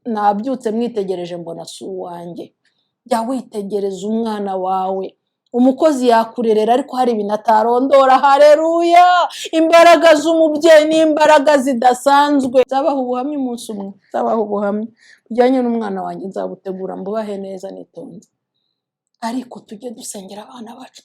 nabyutse mwitegereje mbona si uwanjye. Jya witegereza umwana wawe. Umukozi yakurerera ariko hari ibintu atarondora. Haleluya! Imbaraga z'umubyeyi ni imbaraga zidasanzwe. Nzabaha ubuhamya umunsi umwe, nzabaha ubuhamya bujyanye n'umwana wanjye, nzabutegura mbubahe neza nitonze. Ariko tujye dusengera abana bacu,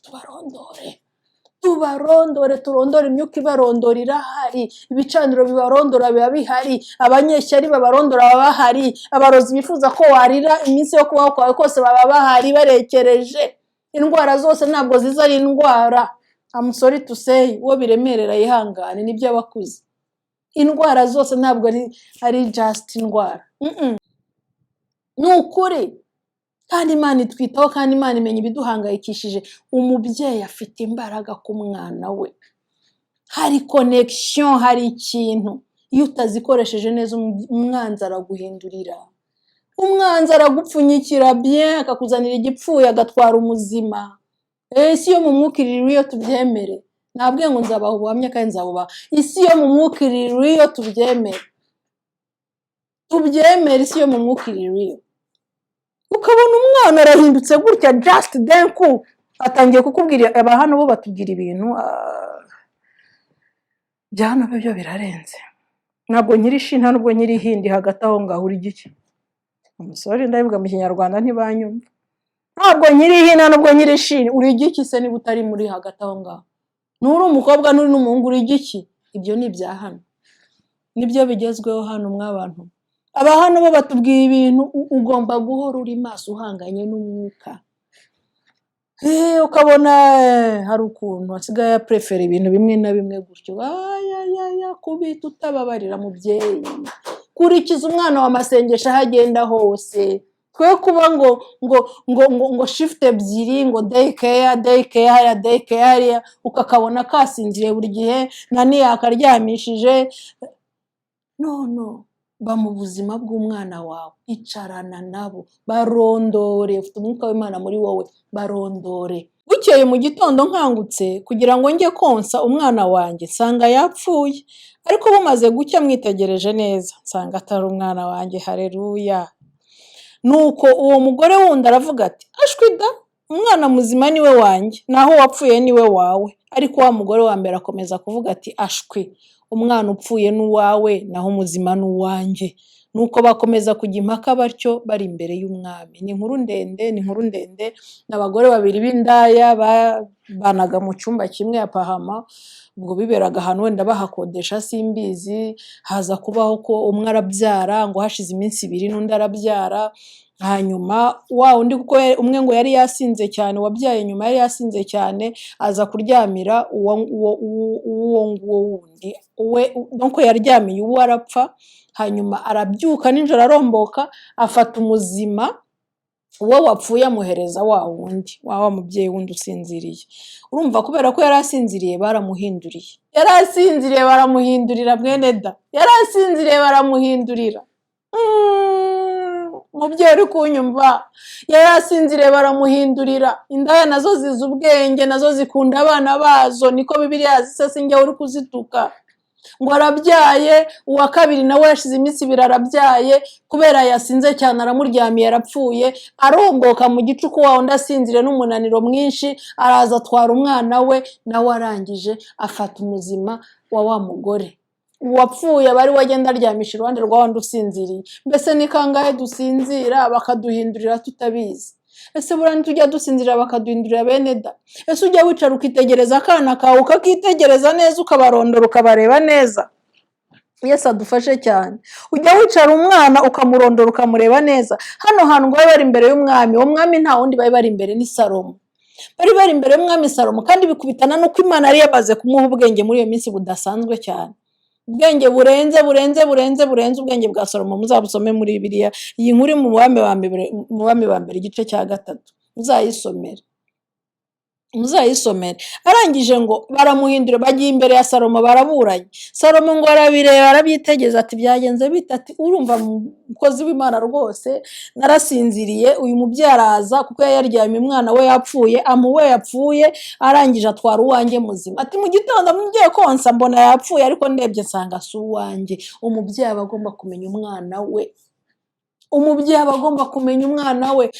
tubarondore, turondore imyuka ibarondora irahari, ibicaniro bibarondora biba bihari, abanyeshyari babarondora baba bahari, abarozi bifuza ko warira iminsi yo kubaho kwawe kose baba bahari barekereje. Indwara zose ntabwo ziza ari indwara. I'm sorry to say, uwo biremerera yihangane, nibyo abakuze. Indwara zose ntabwo ari just indwara. Ni ukuri. Kandi Imana itwitaho, kandi Imana imenya ibiduhangayikishije. Umubyeyi afite imbaraga ku mwana we. Hari connection, hari ikintu. Iyo utazikoresheje neza umwanzi araguhindurira. Umwanzi aragupfunyikira bien, akakuzanira igipfuye, agatwara umuzima. Isi yo mu mwuka iri iyo tubyemere. Ntabwo ngo nzabaha ubuhamya kandi nzabubaha. Isi yo mu mwuka iri iyo tubyemere. Tubyemere isi yo mu mwuka iri. Ukabona umwana arahindutse gutya just then ku atangiye kukubwira abahano bo batubwira ibintu byano byo birarenze. Ntabwo nyiri shinta nubwo nyiri hindi hagati aho ngaho uri giki. Umusore ndabivuga mu Kinyarwanda ntibanyumva. Ntabwo nyiri hina nubwo nyiri shini uri giki se niba utari muri hagati aho ngaho. Nuri umukobwa nuri n'umuhungu uri giki. Ibyo ni ibya hano. Nibyo bigezweho hano mw'abantu. Abahano bo batubwiye ibintu ugomba guhora uri maso uhanganye n'umwuka. Ukabona hari ukuntu asigaye prefera ibintu bimwe na bimwe gutyo. Kubita utababarira mubyeyi. Kurikiza umwana wa masengesho ahagenda hose. Twe kuba ngo shift ebyiri ngo day care ukakabona kasinzire buri gihe nani yakaryamishije. No. Ba mu buzima bw'umwana wawe, icarana nabo, barondore, ufite umwuka w'Imana muri wowe, barondore. Bukeye mu gitondo nkangutse kugira ngo njye konsa umwana wanjye, nsanga yapfuye. Ariko bumaze gucya mwitegereje neza, nsanga atari umwana wanjye. Haleluya! Nuko uwo mugore wundi aravuga ati, ashwida, umwana muzima niwe wanjye, naho wapfuye niwe wawe. Ariko wa mugore wa mbere akomeza kuvuga ati, ashwi, umwana upfuye n'uwawe naho umuzima n'uwanjye. Nuko bakomeza kujya impaka batyo bari imbere y'umwami. Ni inkuru ndende. N'abagore babiri b'indaya banaga mu cyumba kimwe apahama, ubwo biberaga ahantu wenda bahakodesha simbizi. Haza kubaho ko umwe arabyara, ngo hashize iminsi 2 n'undi arabyara. Hanyuma wa undi kuko umwe ngo yari yasinze cyane, wabyaye nyuma yari yasinze cyane, aza kuryamira uwo wundi. Nuko yaryamiye uwo arapfa. Hanyuma arabyuka nijoro aromboka, afata umuzima uwo wapfuye amuhereza wa wundi, wa mubyeyi wundi usinziriye. Urumva kubera ko yari asinziriye baramuhinduriye. Mwene da. Yari asinziriye baramuhindurira. Mubyeyi uri kunyumva, yari asinziriye baramuhindurira. Indaya nazo zizi ubwenge, nazo zikunda abana bazo, niko Bibiliya zise njye uri kuzituka. Ngo arabyaye, uwa kabiri nawe yashize iminsi 2 arabyaye, kubera yasinze cyane aramuryamiye arapfuye. Aromboka mu gicuku wa undi asinzire n'umunaniro mwinshi, araza atwara umwana we, nawe arangije afata umuzima wa mugore. Uwapfuye abari wagenda aryamisha iruhande rwa wundi usinziriye. Mbese ni kangahe dusinzira bakaduhindurira tutabizi? Ese burani tujya dusinzira bakaduhindurira bene da? Ese ujya wicara ukitegereza akana kawe ukakitegereza neza, ukabarondora ukabareba neza? Yesu adufashe cyane. Ujya wicara umwana ukamurondora ukamureba neza. Hano hantu ngo bari imbere y'umwami. Uwo mwami nta wundi bari imbere ni Salomo. Bari imbere y'umwami Salomo, kandi bikubitana nuko Imana yari yamaze kumuha ubwenge muri iyo minsi budasanzwe cyane. Ubwenge burenze ubwenge bwa Salomo. Muzabusome muri Bibiliya. Iyi nkuru mu Bami ba mbere igice cya 3. Muzayisomere. Arangije ngo baramuhindura, bagiye imbere ya Salomo baraburanye. Salomo ngo arabireba arabyitegeza ati, byagenze bite? Ati, urumva mukozi w'Imana rwose, narasinziriye, uyu mubyaraza kuko yaryamye umwana we yapfuye, amuwe yapfuye, arangije atwara uwanjye muzima. Ati, mu gitondo mugiye konsa mbona yapfuye, ariko ndebye nsanga si uwanjye. Umubyeyi aba agomba kumenya umwana we. umubyeyi aba agomba kumenya umwana we.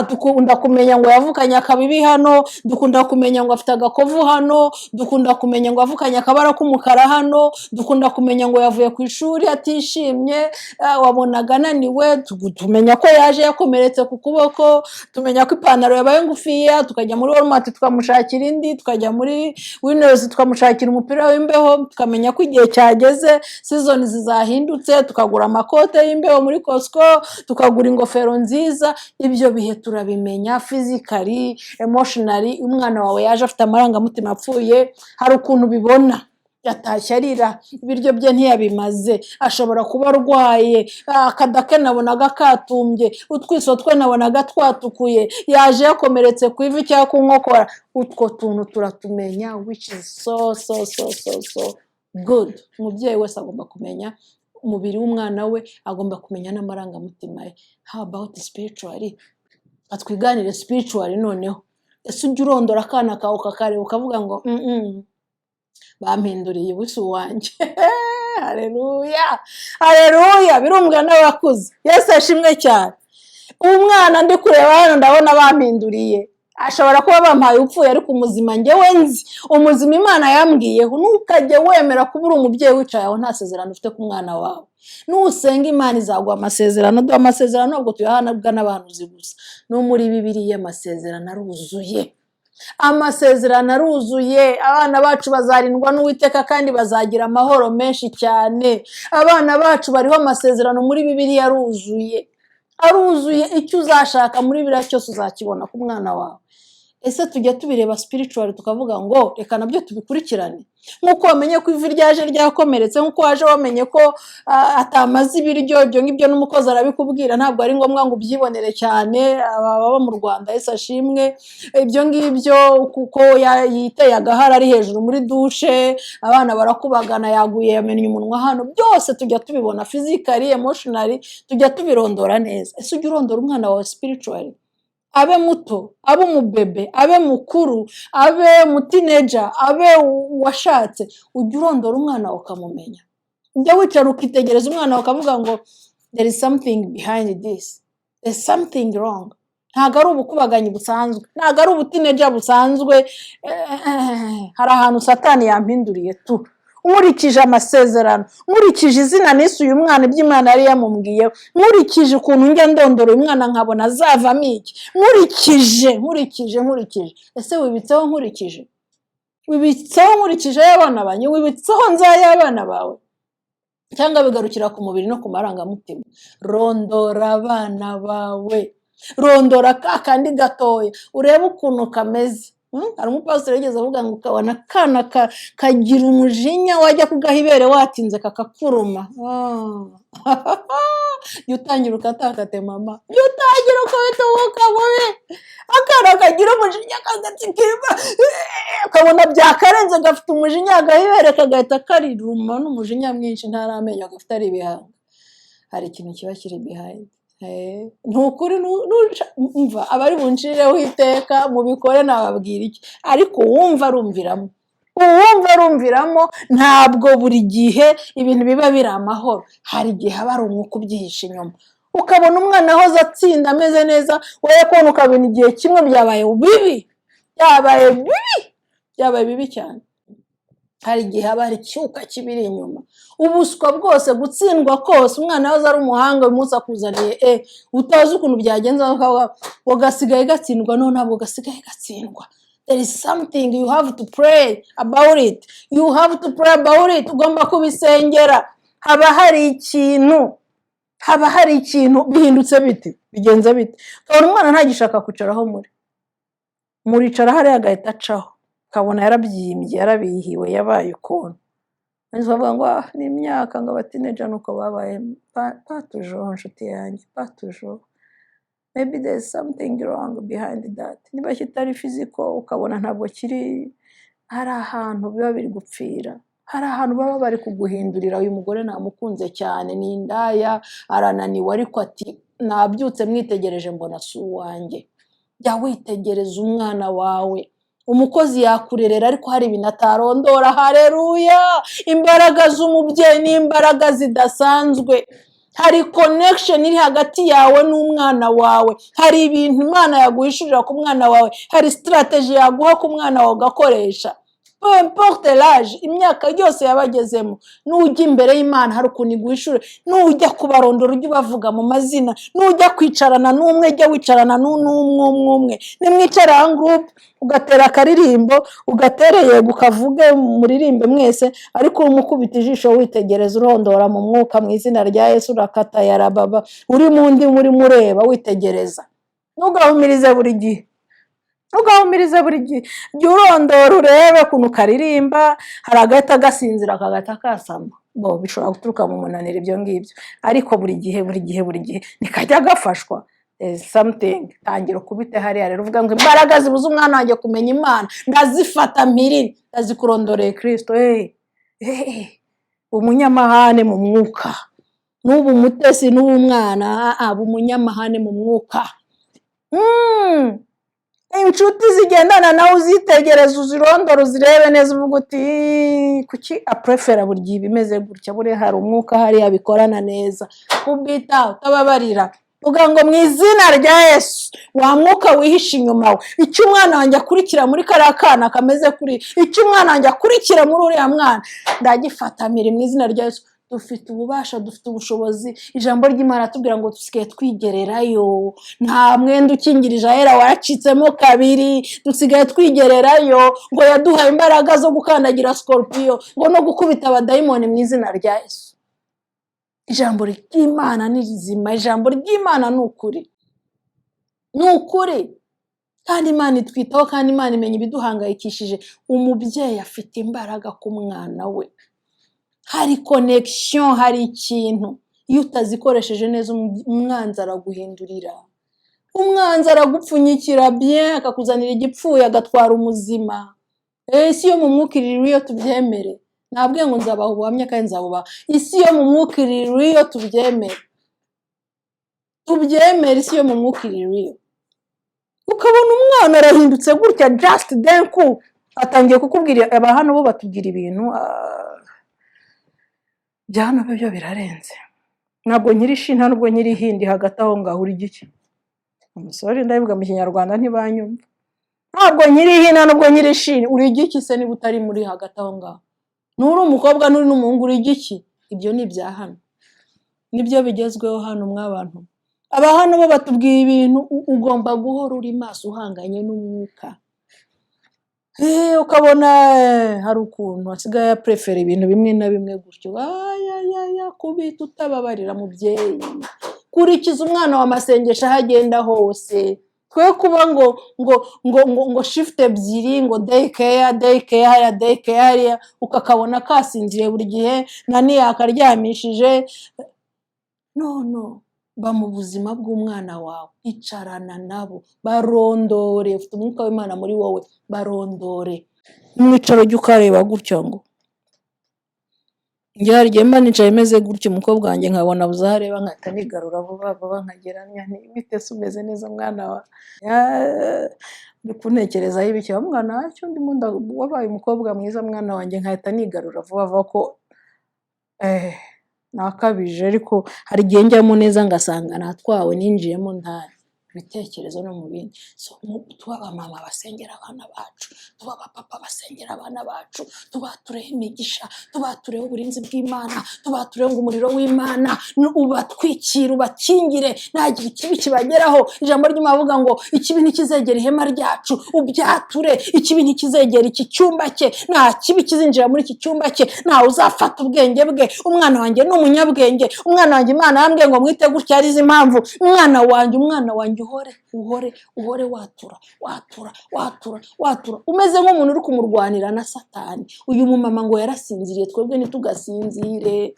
Dukunda kumenya ngo yavukanye akabibi hano, dukunda kumenya ngo afite agakovu hano, dukunda kumenya ngo yavukanye akabara k'umukara hano, dukunda kumenya ngo yavuye ku ishuri atishimye, wabonaga ananiwe, tumenya ko yaje yakomeretse ku kuboko, tumenya ko ipantaro yabaye ngufiya, tukajya muri Walmart tukamushakira indi, tukajya muri Winners tukamushakira umupira w'imbeho, tukamenya ko igihe cyageze, season zizahindutse, tukagura amakote y'imbeho muri Costco, tukagura ingofero nziza. Ibyo bihe turabimenya physically, emotionally. Umwana wawe yaje afite amarangamutima apfuye, hari ukuntu bibona, yatashye arira, ibiryo bye ntiyabimaze, ashobora kuba arwaye, akada ke nabonaga katumbye, utwiso twe nabonaga twatukuye, yaje yakomeretse ku ivi cyangwa ku nkokora. Utwo tuntu turatumenya, which is so good. Umubyeyi wese agomba kumenya umubiri w'umwana we, agomba kumenya n'amarangamutima ye. How about spiritually? Atwiganire spiritually noneho. Ese ujya urondora akana kawe ukakareba ukavuga ngo bampinduriye ubusa wanjye. Haleluya, haleluya. Birumbwa n'abakuze. Yesu ashimwe cyane. Umwana ndi kureba hano ndabona bampinduriye. Ashobora kuba bampaye upfuye ariko umuzima njyewe nzi, umuzima Imana yambwiyeho. Ntukajye wemera kuba uri umubyeyi wicaye aho nta sezerano ufite ku mwana wawe. Nusenga Imana izaguha amasezerano. Duha amasezerano ntabwo tuyahanabwa n'abahanuzi gusa, no muri Bibiliya amasezerano aruzuye. Amasezerano aruzuye. Abana bacu bazarindwa n'Uwiteka kandi bazagira amahoro menshi cyane. Abana bacu bariho amasezerano muri Bibiliya aruzuye. Aruzuye. Icyo uzashaka muri Bibiliya cyose uzakibona ku mwana wawe. Ese tujya tubireba spiritual tukavuga ngo reka nabyo tubikurikirane? Nkuko wamenye ko ivi ryaje ryakomeretse, nkuko waje wamenye ko atamaze ibiryo, ibyo ngibyo n'umukozi arabikubwira, ntabwo ari ngombwa ngo ubyibonere cyane. Ababa mu Rwanda Yesu ashimwe, ibyo ngibyo kuko yiteye agahara ari hejuru muri dushe, abana barakubagana, yaguye yamennye umunwa hano, byose tujya tubibona physically, emotionally, tujya tubirondora neza. Ese ujya urondora umwana wawe spiritually? Abe muto, abe umubebe, abe mukuru, abe umutineja, abe washatse, ujya urondora umwana wawe ukamumenya. Ujya wicara ukitegereza umwana wawe ukavuga ngo there is something behind this, there is something wrong. Ntabwo ari ubukubaganyi busanzwe, ntabwo ari ubutineja busanzwe. Hari ahantu Satani yampinduriye tu. Nkurikije amasezerano, nkurikije izina nise uyu mwana iby'Imana yari yamubwiye, nkurikije ukuntu njya ndondora uyu mwana nkabona azavamo iki, nkurikije. Ese wibitseho nkurikije? Wibitseho nkurikije y'abana banyu? Wibitseho nzay'abana bawe? Cyangwa bigarukira ku mubiri no ku marangamutima? Rondora abana bawe, rondora kandi gatoya, urebe ukuntu kameze. Hari umupasiteri yigeze avuga ngo ukabona akana kagira umujinya, wajya kugaha ibere watinze kakakuruma. Jya utangira ukatakate mama, jya utangira ukabita umwuka mubi. Akana kagira umujinya kagatsikirwa, ukabona byakarenze gafite umujinya, agaha ibere kagahita kariruma n'umujinya mwinshi, ntaramenya gafite ari ibihanga. Hari ikintu kiba kiri behind. Ntukuri numva abari buncireho iteka mubikore nababwira iki, ariko wumva arumviramo. Ntabwo buri gihe ibintu biba biri amahoro, hari igihe haba ari umwuka ubyihishe inyuma. Ukabona umwana ahoze atsinda ameze neza, wowe kubona ukabona igihe kimwe byabaye bibi cyane. Hari igihe haba hari icyuka kibiri inyuma, ubuswa bwose, gutsindwa kose. Umwana waza ari umuhanga uyu munsi akuzaniye utazi ukuntu byagenza, ngo gasigaye gatsindwa. No, ntabwo gasigaye gatsindwa. There is something you have to pray about it. Ugomba kubisengera. Haba hari ikintu bihindutse bite, bigenza bite. Ukabona umwana ntagishaka kwicaraho muricara hariya agahita acaho, ukabona yarabyimbye, yarabihiwe, yabaye ukuntu. Nzi bavuga ngo ni imyaka, ngo abatineja nuko babaye. Pas toujours nshuti yanjye, pas toujours. Maybe there is something wrong behind that. Niba kitari physical, ukabona ntabwo kiri, hari ahantu biba biri gupfira, hari ahantu baba bari kuguhindurira. Uyu mugore namukunze cyane, ni indaya, arananiwe, ariko ati nabyutse mwitegereje mbona si uwanjye. Jya witegereza umwana wawe. Umukozi yakurerera ariko hari ibintu atarondora. Haleluya! Imbaraga z'umubyeyi ni imbaraga zidasanzwe. hari connection iri hagati yawe n'umwana wawe, hari ibintu Imana yaguhishurira ku mwana wawe, hari strategy yaguha ku mwana wawe ugakoresha. Peu importe l'âge, imyaka yose yabagezemo, nujya imbere y'Imana hari ukuntu iguhishure, nujya kubarondora ujye ubavuga mu mazina, nujya kwicarana n'umwe jya wicarana n'umwe, nimwicara en groupe ugatera akaririmbo, ugatera yego ukavuge muririmbe mwese, ariko umukubita ijisho witegereza urondora mu mwuka mu izina rya Yesu urakata yarababa, uri mundi muri mureba witegereza, ntugahumirize buri gihe. Ugahumiriza buri gihe, jya urondora urebe kuntu karirimba, hari agahita gasinzira akagahita kasama, bishobora guturuka mu munaniro ibyo ngibyo, ariko buri gihe nikajya gafashwa. Something tangira kubite hariya rero uvuga ngo imbaraga zibuza umwana wanjye kumenya Imana ndazifata mpiri, ndazikurondoreye Kristo. Umunyamahane mu mwuka, n'ubu mutesi n'ubu mwana umunyamahane mu mwuka. Inshuti zigendana nawe uzitegereza, uzirondora, uzirebe neza, uvuga uti kuki aprefera buri gihe bimeze gutya, buriya hari umwuka hariya bikorana neza, ubwita utababarira, uvuga ngo mu izina rya Yesu wa mwuka wihishe inyuma we, icyo umwana wanjye akurikira muri kariya kana kameze kuri, icyo umwana wanjye akurikira muri uriya mwana ndagifata mpiri mu izina rya Yesu. Dufite ububasha, dufite ubushobozi, ijambo ry'Imana tubwira ngo dusigaye twigererayo, nta mwenda ukingirije ahera waracitsemo kabiri, dusigaye twigererayo, ngo yaduhaye imbaraga zo gukandagira scorpion, ngo no gukubita abadayimoni mu izina rya Yesu. Ijambo ry'Imana ni rizima, ijambo ry'Imana ni ukuri, kandi Imana itwitaho, kandi Imana imenya ibiduhangayikishije. Umubyeyi afite imbaraga ku mwana we, hari connection, hari ikintu, iyo utazikoresheje neza umwanzi araguhindurira, umwanzi aragupfunyikira bien, akakuzanira igipfuye agatwara umuzima. Isi yo mu mwuka iri iyo tubyemere, ntabwo ngo nzabaha ubuhamya kandi nzabubaha. Isi yo mu mwuka iri iyo tubyemere, isi yo mu mwuka iri, ukabona umwana arahindutse gutya just then coup atangiye kukubwira. Aba hano bo batubwira ibintu bya hano byo birarenze. Ntabwo nyiri shinta nubwo nyiri hindi hagati aho ngaho uri giki, umusore ndabivuga mu Kinyarwanda ntibanyumva. Ntabwo nyiri hina nubwo nyiri shini uri giki se niba utari muri hagati aho ngaho, nuri umukobwa nuri n'umuhungu uri giki? Ibyo ni ibya hano, nibyo bigezweho hano mw'abantu. Aba hano bo batubwira ibintu ugomba guhora uri maso uhanganye n'umwuka. Ukabona hari ukuntu asigaye aprefera ibintu bimwe na bimwe gutyo. Kubita utababarira mubyeyi, kurikiza umwana wa masengesho aho agenda hose, twe kuba ngo shift ebyiri, ngo daycare hariya, ukakabona kasinziriye buri gihe nani yakaryamishije. No, ba mu buzima bw'umwana wawe, icarana nabo, barondore, ufite umwuka w'Imana muri wowe, barondore. Mwicaro jya ukareba gutyo, ngo njye hari igihe mba nicaye meze gutyo umukobwa wanjye nkabona buza hareba, nkahita nigarura vuba nkageranya nti bite se umeze neza mwana wa, uri kuntekerezaho ibiki? Mwana wacyo ndi munda wabaye umukobwa mwiza mwana wanjye, nkahita nigarura vuba ko nakabije. Ariko hari igihe njyamo neza ngasanga natwawe ninjiyemo ntari ibitekerezo no mu bindi. So tuba abamama basengera abana bacu, tuba abapapa basengera abana bacu, tubatureho imigisha, tubatureho uburinzi bw'Imana, tubatureho ngo umuriro w'Imana ubatwikire, ubakingire, ntagire ikibi kibageraho. Ijambo ry'Imana avuga ngo ikibi ntikizegera ihema ryacu, ubyature, ikibi ntikizegera iki cyumba cye, nta kibi kizinjira muri iki cyumba cye, ntawe uzafata ubwenge bwe. Umwana wanjye ni umunyabwenge, umwana wanjye Imana yambwiye ngo mwite gutya arizo impamvu. Umwana wanjye uhore watura, umeze nk'umuntu uri kumurwanira na Satani. Uyu mumama ngo yarasinziriye, twebwe ntitugasinzire.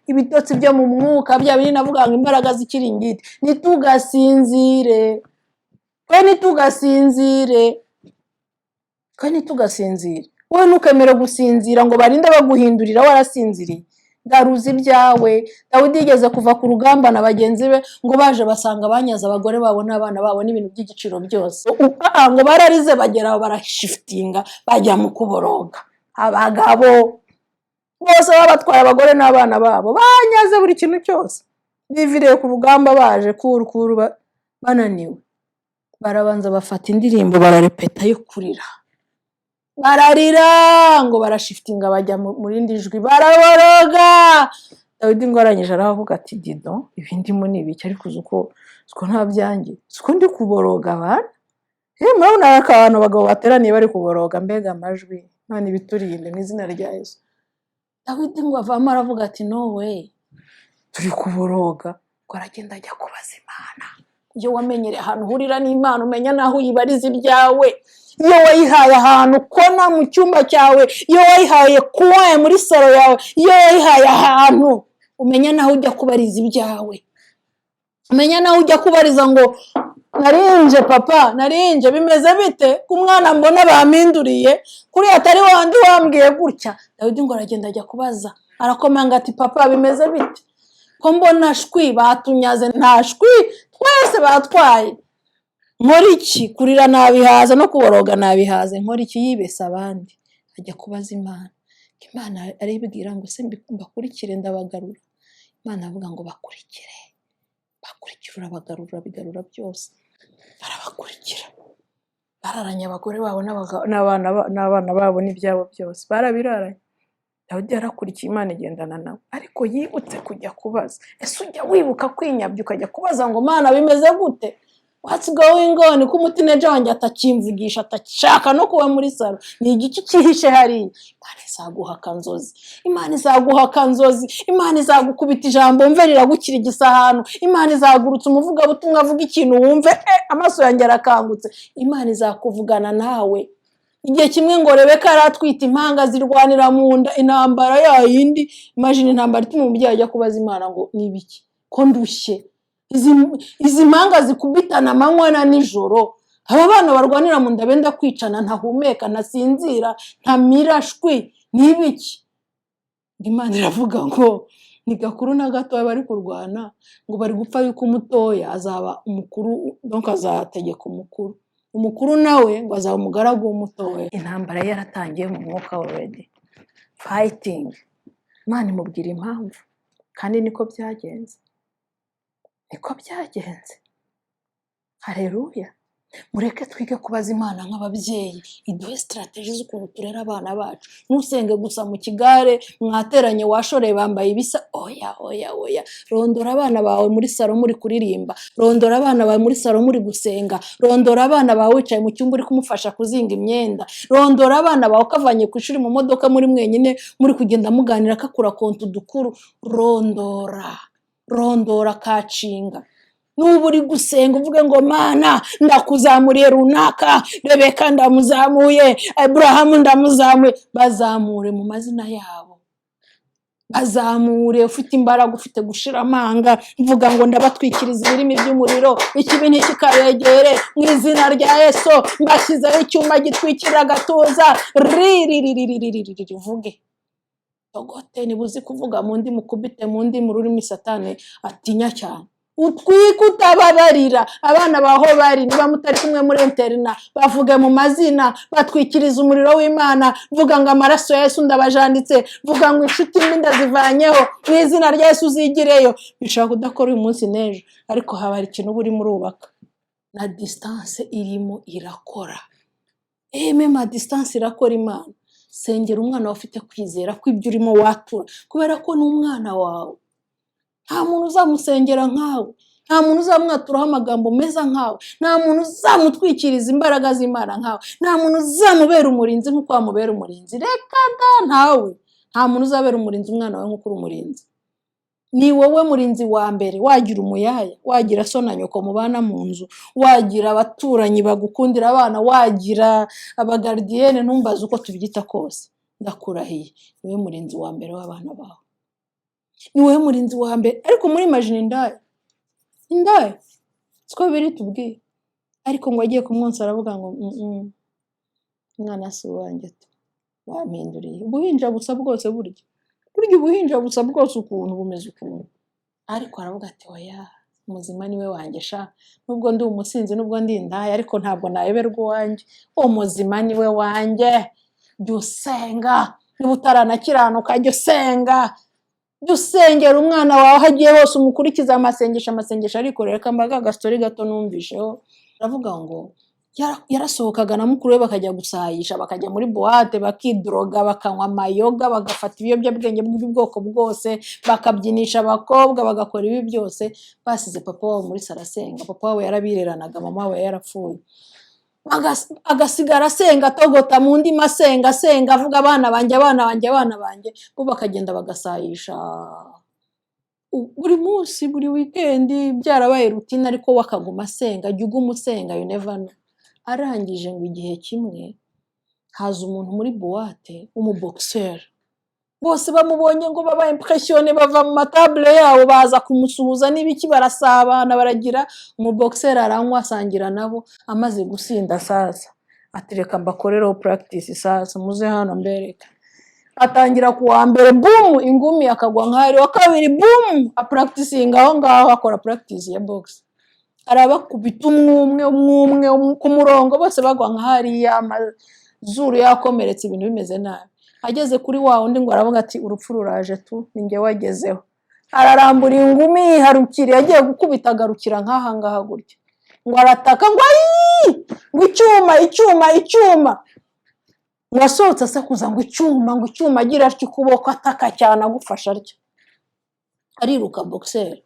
Ibitotsi byo mu mwuka bya bindi navuga ngo imbaraga z'ikiringiti, ntitugasinzire, wowe ntukemere gusinzira ngo barinde baguhindurira warasinziriye. Garuza ibyawe. Dawidi yigeze kuva ku rugamba na bagenzi be, ngo baje basanga banyaze abagore babo n'abana babo n'ibintu by'igiciro byose, ngo bararize bageraho barashiftinga bajya mu kuboroga. Abagabo bose babatwaye abagore n'abana babo, banyaze buri kintu cyose. biviriye ku rugamba baje kuru bananiwe, barabanza bafata indirimbo bararepeta yo kurira, bararira ngo barashifitinga bajya mu rindi jwi baraboroga. Dawidi ngo arangije aravuga ati dido ibi ndimo ni ibiki, ariko uko nta byanjye, uko ndi kuboroga abana. Murabona ko abantu abagabo bateraniye bari kuboroga, mbega amajwi, none ibiturinde mu izina rya Yesu. Dawidi ngo avamo aravuga ati no way, turi kuboroga. Ngo aragenda ajya kubaza Imana. Iyo wamenyereye ahantu uhurira n'Imana umenya naho uyibariza ibyawe, iyo wayihaye ahantu ukona mu cyumba cyawe, iyo wayihaye kuwaye muri salo yawe, iyo wayihaye ahantu umenya naho ujya kubariza ibyawe, umenya naho ujya kubariza ngo narinje papa, narinje bimeze bite ku mwana mbona bampinduriye kuri atari wandi wambwiye gutya. Dawidi ngo aragenda ajya kubaza, arakomanga ati papa bimeze bite ko mbona shwi batunyaze, nta shwi twese batwaye, nkora iki? Kurira nabihaza no kuboroga nabihaze, nkora iki? Yibesa abandi. Ajya kubaza Imana, Imana aribwira ngo se mbakurikire ndabagarura. Imana avuga ngo bakurikire, urabagarura, bigarura byose. Barabakurikira, bararanye abagore babo n'abana babo n'ibyabo byose barabiraranye. Dawidi yarakurikiye, Imana igendana nawe, ariko yibutse kujya kubaza. Ese ujya wibuka kwinyabya ukajya kubaza ngo Mana bimeze gute? What's going on? Ko umutineja wanjye atakimvugisha, atashaka no kuba muri salo, ni igiki kihishe hariya? Imana izaguha kanzozi, Imana izaguha kanzozi, Imana izagukubita ijambo mve riragukira igisahano, Imana izagurutsa umuvuga butumwa avuga ikintu wumve amaso yanjye arakangutse. Imana izakuvugana nawe. Igihe kimwe ngo Rebeka aratwita, impanga zirwanira mu nda, intambara yayindi. Imagine intambara ituma umubyeyi ajya kubaza Imana ngo nibiki ko ndushye, izi mpanga zikubitana amanywa na nijoro, aba bana barwanira mu nda benda kwicana, ntahumeka, ntasinzira, ntamirashwi, nibiki? Imana iravuga ngo ni gakuru na gatoya bari kurwana, ngo bari gupfa yuko umutoya azaba umukuru, donc azategeka umukuru, umukuru nawe ngo azaba umugaragu w'umutoya. Intambara yaratangiye mu mwuka already fighting. Imana imubwira impamvu, kandi niko byagenze, niko byagenze. Haleluya. Mureke twige kubaza Imana nk'ababyeyi, iduhe strategy z'ukuntu turera abana bacu. Ntusenge gusa mu kigare mwateranye washoreye bambaye ibisa. Oya, rondora abana bawe muri salo muri kuririmba, rondora abana bawe muri salo muri gusenga, rondora abana bawe wicaye mu cyumba uri kumufasha kuzinga imyenda, rondora abana bawe kavanye ku ishuri mu modoka muri mwenyine muri kugenda muganira kakura kontu dukuru. Rondora kacinga. Nubu uri gusenga uvuge ngo Mana ndakuzamuriye runaka, Rebeka ndamuzamuye, Abrahamu ndamuzamuye, bazamure mu mazina yabo, bazamure ufite imbaraga, ufite gushira amanga, mvuga ngo ndabatwikiriza ibirimi by'umuriro, ikibi ntikikabegere mu izina rya Yesu. Mbashyizeho icyuma gitwikira agatuza, vuge togote. Nibuzi kuvuga mu ndi mukubite mu ndi mu rurimi Satani atinya cyane. Utwike utababarira abana baho bari, niba mutari kumwe muri interna bavuge mu mazina, batwikiriza umuriro w'Imana. Vuga ngo amaraso ya Yesu ndabajanditse, vuga ngo inshuti mbi ndazivanyeho mu izina rya Yesu zigireyo. Bishaka kudakora uyu munsi n'ejo, ariko haba hari ikintu buri murubaka, na distance irimo irakora. Mema distance irakora. Imana sengera umwana ufite kwizera ko ibyo urimo watura, kubera ko ni umwana wawe. Nta muntu uzamusengera nkawe, nta muntu uzamwaturaho amagambo meza nkawe, nta muntu uzamutwikiriza imbaraga z'Imana nkawe, nta muntu uzamubera umurinzi nk'uko wamubera umurinzi. Reka da, ntawe. Nta muntu uzabera umurinzi umwana wawe nk'uko uri umurinzi. Ni wowe murinzi wa mbere. Wagira umuyaya, wagira so na nyoko mubana mu nzu, wagira abaturanyi bagukundira abana, wagira abagardienne, ntumbaze uko tubyita kose, ndakurahiye ni wowe murinzi wa mbere w'abana bawe, ni wowe murinzi wa mbere. Ariko muri imagine indaya siko biri tubwiye, ariko ngo agiye kumwonsa aravuga ngo mwana si wanjye wampinduriye. Ubuhinja busa bwose burya ubuhinja busa bwose ukuntu bumeze ukuntu, ariko aravuga ati oya, umuzima niwe wanjye sha, nubwo ndi umusinzi, nubwo ndi indaya, ariko ntabwo nayoberwa uwanjye. Umuzima niwe wanjye. Jya usenga, niba utaranakiranuka jya usenga. dusengera umwana wawe aho agiye hose umukurikiza amasengesho arikorera. Kambaga agastori gato numvisheho aravuga ngo yarasohokaga na mukuru we bakajya gusayisha, bakajya muri boîte bakidroga, bakanywa amayoga, bagafata ibiyobyabwenge bw'ubwoko bwose, bakabyinisha abakobwa, bagakora ibi byose. Basize papa wabo muri sarasenga. Papa wabo yarabireranaga, mama wabo yarapfuye, agasigara asenga atogota mu ndimi asenga avuga abana banjye bo bakagenda bagasayisha buri munsi buri weekend. Byarabaye rutine, ariko wakaguma asenga. Jya uguma usenga, you never know. Arangije ngo igihe kimwe haza umuntu muri boîte umuboxer, bose bamubonye ngo baba impressionné, bava mu matable yabo baza kumusuhuza n'ibiki, barasabana baragira. Umuboxer aranywa asangira nabo, amaze gusinda sasa ati reka mbakorereho practice sasa, muze hano mbereka. Atangira kuwa mbere boom ingumi akagwa nk'ari, wa kabiri boom practicing aho ngaho, akora practice ya box. Arabakubita umwe ku murongo, bose bagwa nk'ahari, amazuru yakomeretse, ibintu bimeze nabi. Ageze kuri wa undi ngo aravuga ati urupfu ruraje tu, ninjye wagezeho. Ararambura ingumi yiharukira, yagiye gukubita agarukira nk'aha ngaha gutya, ngo arataka ngo ayi, ngo icyuma. Ngo asohotse asakuza ngo icyuma, agira atyo ukuboko ataka cyane agufasha atyo. Ariruka boxer.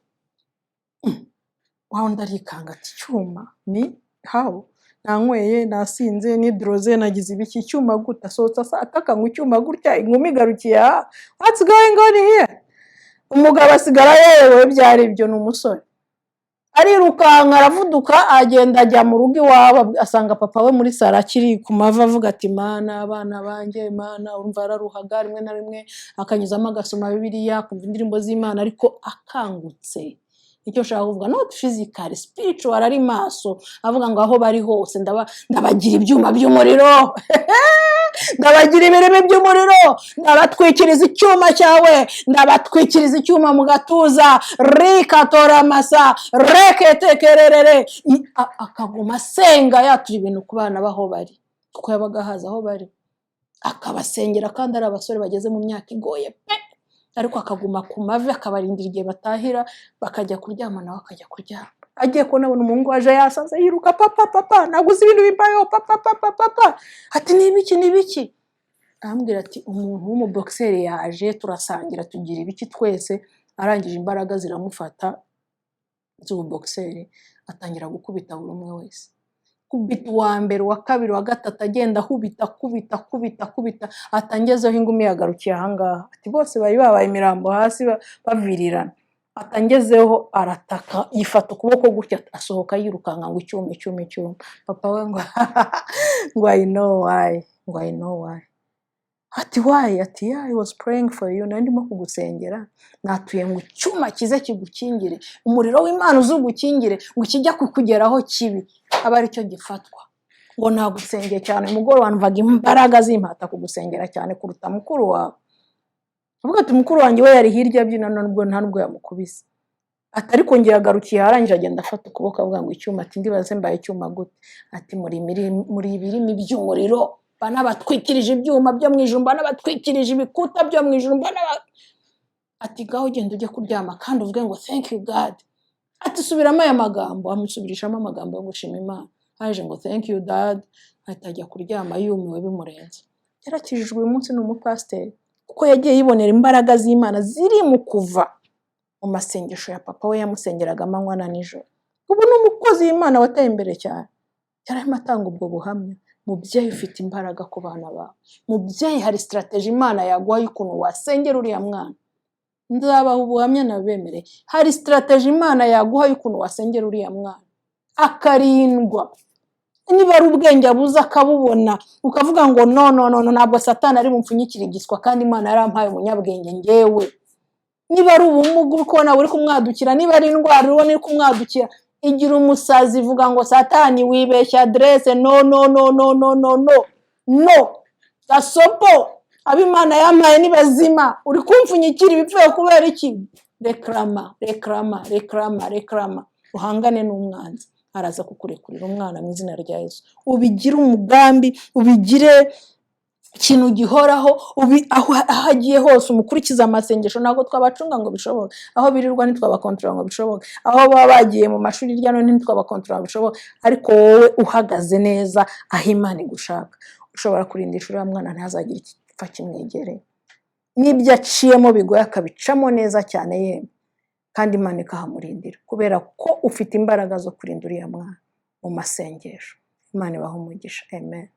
Wawundi arikanga ati icyuma ni how? Nanyweye, nasinze, nidroze, nagize ibiki, icyuma gute? Asohotse ataka ngo icyuma gutya, ingumi igarukiye aha. What's going on here? Umugabo asigara yewe byari ibyo, ni umusore. Arirukanka aravuduka, agenda ajya mu rugo iwabo, asanga papa we muri sara akiri ku mavi avuga ati mana abana banjye, mana. Urumva araruhaga, rimwe na rimwe akanyuzamo agasoma Bibiliya, kumva indirimbo z'Imana, ariko akangutse. Icyo ushaka kuvuga not physical, spiritual, ari maso. Avuga ngo aho bari hose ndabagira ibyuma by'umuriro, ndabagira ibirimi by'umuriro, ndabatwikiriza icyuma cyawe, ndabatwikiriza icyuma mu gatuza, rikatora masa reketekererere. Akaguma asenga yatura ibintu ku bana baho bari, kuko yabaga haza aho bari, akabasengera. Kandi ari abasore bageze mu myaka igoye pe, ariko akaguma ku mavi, akabarindira igihe batahira, bakajya kuryama nawe akajya kuryama. Agiye kubona umuhungu waje yasaze, yiruka papa naguze ibintu bimbayeho papa. Ati nibiki? Arambwira ati umuntu w'umuboxer yaje, turasangira tugira ibiki twese. Arangije imbaraga ziramufata z'ububoxer, atangira gukubita buri umwe wese. Kubita uwa mbere, wa kabiri, wa gatatu, agenda kubita, atangezeho ingumi yagarukiye ahangaha. Ati bose bari babaye imirambo hasi bavirirana. Atangezeho arataka, yifata ukuboko gutya, asohoka yirukanka ngo icyuma. Papa we ngo I know why. Ati why? Ati yeah, I was praying for you, ndimo kugusengera. Natuye ngo icyuma kize kigukingire, umuriro w'Imana uzugukingire, ngo kijya kukugeraho kibi, aba ari cyo gifatwa. Ngo nagusengeye cyane umugore wanvaga imbaraga zimpata kugusengera cyane kuruta mukuru wawe. Avuga ati mukuru wanjye we yari hirya byina, ntabwo yamukubise. Ati ariko ngiye agarukiye, arangije agenda afata ukuboko avuga ngo icyuma. Ati ndibaze mbaye icyuma gute? Ati muri ibirimi by'umuriro, banabatwikirije ibyuma byo mu ijuru, banabatwikirije ibikuta byo mu ijuru. Ati gaho genda ujye kuryama kandi uvuge ngo thank you God. Ati subiramo aya magambo, amusubirishamo amagambo yo gushima Imana. Haje ngo thank you dad. Ati ajya kuryama yumiwe bimurenze. Yarakijijwe uyu munsi, ni umupasiteri, kuko yagiye yibonera imbaraga z'Imana ziri mu kuva mu masengesho ya papa we yamusengeraga amanywa na nijoro. Ubu ni umukozi w'Imana wateye imbere cyane. Yararimo atanga ubwo buhamya. Mubyeyi ufite imbaraga ku bana bawe, mubyeyi hari strategy Imana yaguha y'ukuntu wasengera uriya mwana. Ndabaha ubuhamya nabemereye, hari strategy Imana yaguha y'ukuntu wasengera uriya mwana akarindwa. Niba ari ubwenge abuze akabubona, ukavuga ngo no ntabwo Satani ari bumfunyikira igiswa, kandi Imana yarampaye umunyabwenge ngewe. Niba ari ubumuga uri kubona buri kumwadukira, niba ari indwara ubona iri kumwadukira, igira umusazi ivuga ngo Satani wibeshya adresse. No gasopo, abimana yampaye ni bazima, uri kumfunyikira ibipfuye kubera iki? Reklama. Uhangane n'umwanzi, araza kukurekurira umwana mu izina rya Yesu. Ubigire umugambi, ubigire ikintu gihoraho, aho agiye hose umukurikiza amasengesho. Ntabwo twabacunga ngo bishoboke, aho birirwa ntitwabakontorora ngo bishoboke, aho baba bagiye mu mashuri hirya no hino ntitwabakontorora ngo bishoboke, ariko wowe uhagaze neza aho Imana igushaka ushobora kurindisha uriya mwana ntazagire igipfa kimwegereye, n'ibyo aciyemo bigoye akabicamo neza cyane yemwe, kandi Imana ikahamurindira kubera ko ufite imbaraga zo kurinda uriya mwana mu masengesho. Imana ibahe umugisha. Amen.